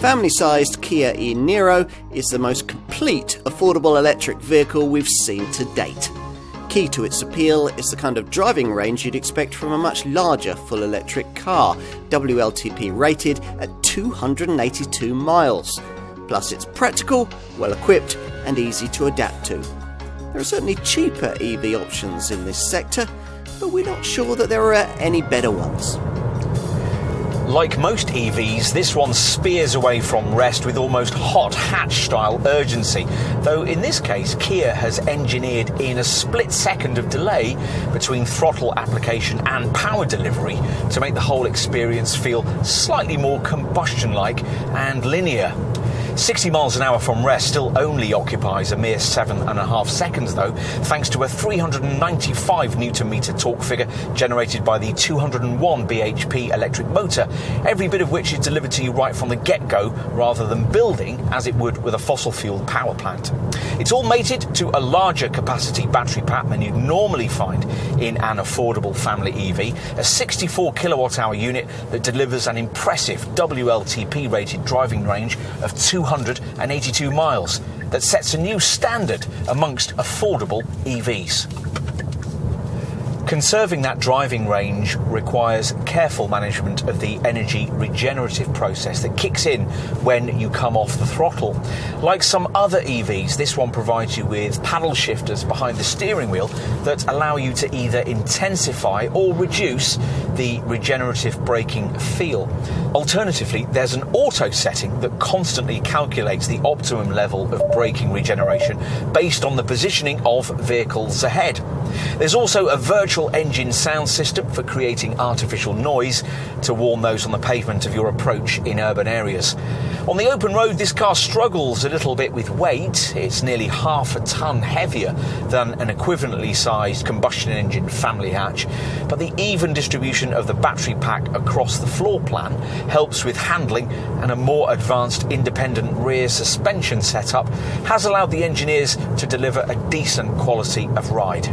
family-sized Kia E Niro is the most complete affordable electric vehicle we've seen to date. Key to its appeal is the kind of driving range you'd expect from a much larger full electric car, WLTP rated at 282 miles. Plus it's practical, well equipped and easy to adapt to. There are certainly cheaper EV options in this sector, but we're not sure that there are any better ones. Like most EVs, this one spears away from rest with almost hot hatch-style urgency, though in this case Kia has engineered in a split second of delay between throttle application and power delivery to make the whole experience feel slightly more combustion-like and linear. 60 miles an hour from rest still only occupies a mere 7.5 seconds though, thanks to a 395 Nm torque figure generated by the 201 bhp electric motor, every bit of which is delivered to you right from the get-go rather than building as it would with a fossil-fueled power plant. It's all mated to a larger capacity battery pack than you'd normally find in an affordable family EV, a 64 kilowatt-hour unit that delivers an impressive WLTP rated driving range of 282 miles that sets a new standard amongst affordable EVs. Conserving that driving range requires careful management of the energy regenerative process that kicks in when you come off the throttle. Like some other EVs, this one provides you with paddle shifters behind the steering wheel that allow you to either intensify or reduce the regenerative braking feel. Alternatively, there's an auto setting that constantly calculates the optimum level of braking regeneration based on the positioning of vehicles ahead. There's also a virtual engine sound system for creating artificial noise to warn those on the pavement of your approach in urban areas. On the open road, this car struggles a little bit with weight. It's nearly half a tonne heavier than an equivalently sized combustion engine family hatch, but the even distribution of the battery pack across the floor plan helps with handling, and a more advanced independent rear suspension setup has allowed the engineers to deliver a decent quality of ride.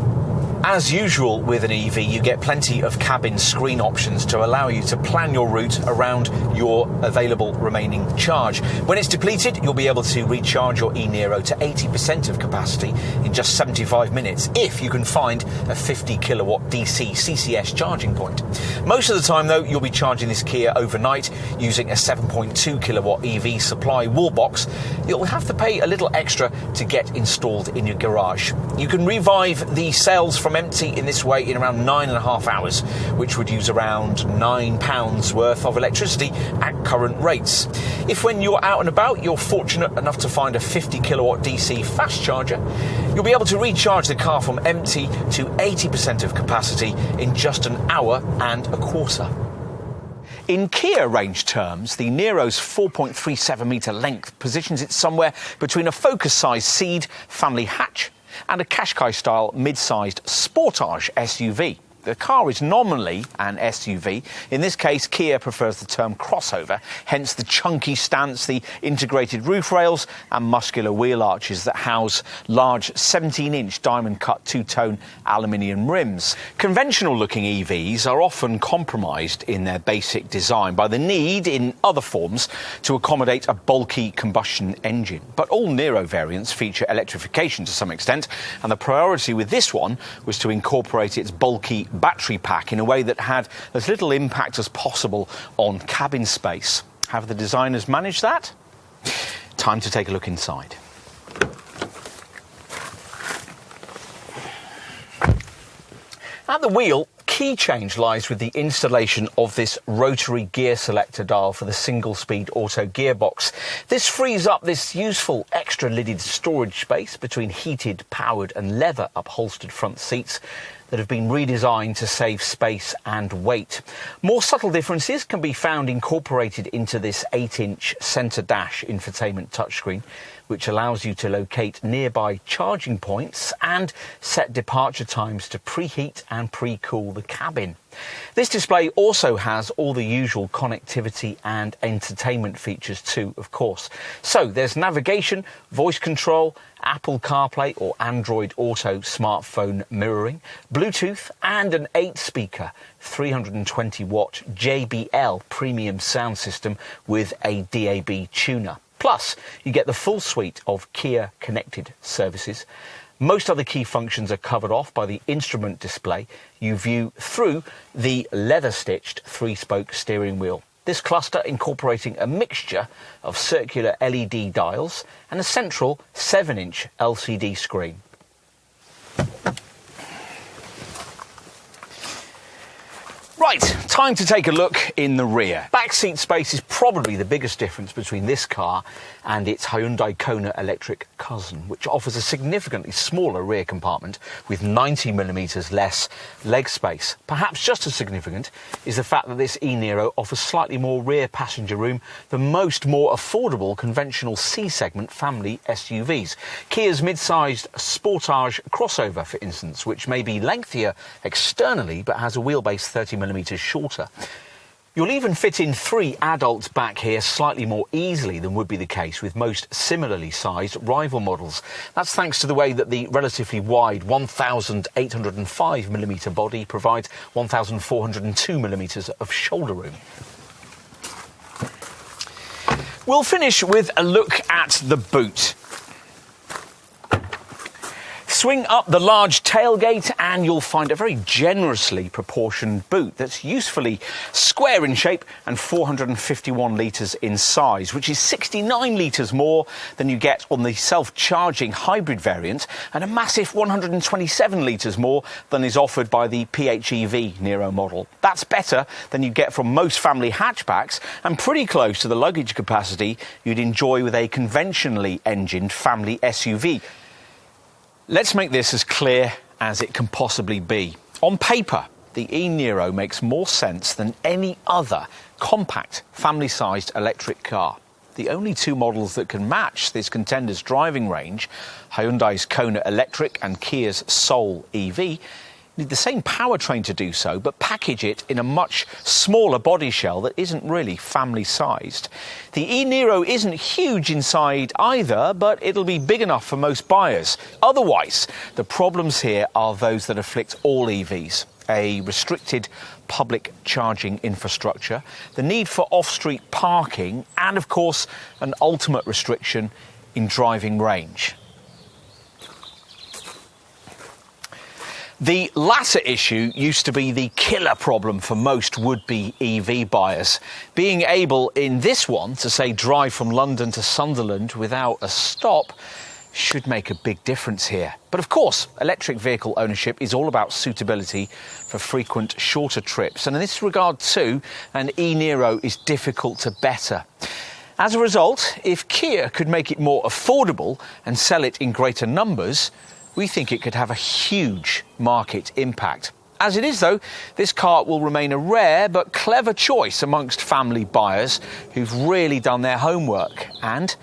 As usual with an EV, you get plenty of cabin screen options to allow you to plan your route around your available remaining charge. When it's depleted, you'll be able to recharge your E Niro to 80% of capacity in just 75 minutes if you can find a 50 kilowatt DC CCS charging point. Most of the time though, you'll be charging this Kia overnight using a 7.2 kilowatt EV supply wall box. You'll have to pay a little extra to get installed in your garage. You can revive the cells from empty in this way in around 9.5 hours, which would use around £9 worth of electricity at current rates. If when you're out and about you're fortunate enough to find a 50 kilowatt DC fast charger, you'll be able to recharge the car from empty to 80% of capacity in just an hour and a quarter. In Kia range terms, the Niro's 4.37 metre length positions it somewhere between a Focus-sized Seed family hatch and a Qashqai-style mid-sized Sportage SUV. The car is nominally an SUV. In this case, Kia prefers the term crossover, hence the chunky stance, the integrated roof rails and muscular wheel arches that house large 17-inch diamond-cut two-tone aluminium rims. Conventional-looking EVs are often compromised in their basic design by the need, in other forms, to accommodate a bulky combustion engine. But all Niro variants feature electrification to some extent, and the priority with this one was to incorporate its bulky battery pack in a way that had as little impact as possible on cabin space. Have the designers managed that? Time to take a look inside. At the wheel, key change lies with the installation of this rotary gear selector dial for the single-speed auto gearbox. This frees up this useful extra lidded storage space between heated, powered and leather upholstered front seats that have been redesigned to save space and weight. More subtle differences can be found incorporated into this 8-inch centre dash infotainment touchscreen, which allows you to locate nearby charging points and set departure times to preheat and pre-cool the cabin. This display also has all the usual connectivity and entertainment features too, of course. So there's navigation, voice control, Apple CarPlay or Android Auto smartphone mirroring, Bluetooth and an 8-speaker 320-watt JBL premium sound system with a DAB tuner. Plus, you get the full suite of Kia connected services. Most other key functions are covered off by the instrument display. You view through the leather-stitched 3-spoke steering wheel. This cluster incorporating a mixture of circular LED dials and a central 7-inch LCD screen. Right, time to take a look in the rear. Backseat space is probably the biggest difference between this car and its Hyundai Kona electric cousin, which offers a significantly smaller rear compartment with 90mm less leg space. Perhaps just as significant is the fact that this E Niro offers slightly more rear passenger room than most more affordable conventional C-segment family SUVs. Kia's mid-sized Sportage crossover, for instance, which may be lengthier externally but has a wheelbase 30mm shorter. You'll even fit in 3 adults back here slightly more easily than would be the case with most similarly sized rival models. That's thanks to the way that the relatively wide 1,805mm body provides 1,402mm of shoulder room. We'll finish with a look at the boot. Swing up the large tailgate and you'll find a very generously proportioned boot that's usefully square in shape and 451 litres in size, which is 69 litres more than you get on the self-charging hybrid variant and a massive 127 litres more than is offered by the PHEV Niro model. That's better than you get from most family hatchbacks and pretty close to the luggage capacity you'd enjoy with a conventionally engined family SUV. Let's make this as clear as it can possibly be. On paper, the E Niro makes more sense than any other compact, family-sized electric car. The only 2 models that can match this contender's driving range, Hyundai's Kona Electric and Kia's Soul EV, need the same powertrain to do so, but package it in a much smaller body shell that isn't really family-sized. The E Niro isn't huge inside either, but it'll be big enough for most buyers. Otherwise, the problems here are those that afflict all EVs. A restricted public charging infrastructure, the need for off-street parking, and of course, an ultimate restriction in driving range. The latter issue used to be the killer problem for most would-be EV buyers. Being able, in this one, to say drive from London to Sunderland without a stop should make a big difference here. But of course, electric vehicle ownership is all about suitability for frequent shorter trips. And in this regard too, an E Niro is difficult to better. As a result, if Kia could make it more affordable and sell it in greater numbers, we think it could have a huge market impact. As it is, though, this car will remain a rare but clever choice amongst family buyers who've really done their homework. And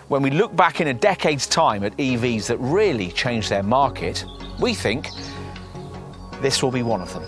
when we look back in a decade's time at EVs that really changed their market, we think this will be one of them.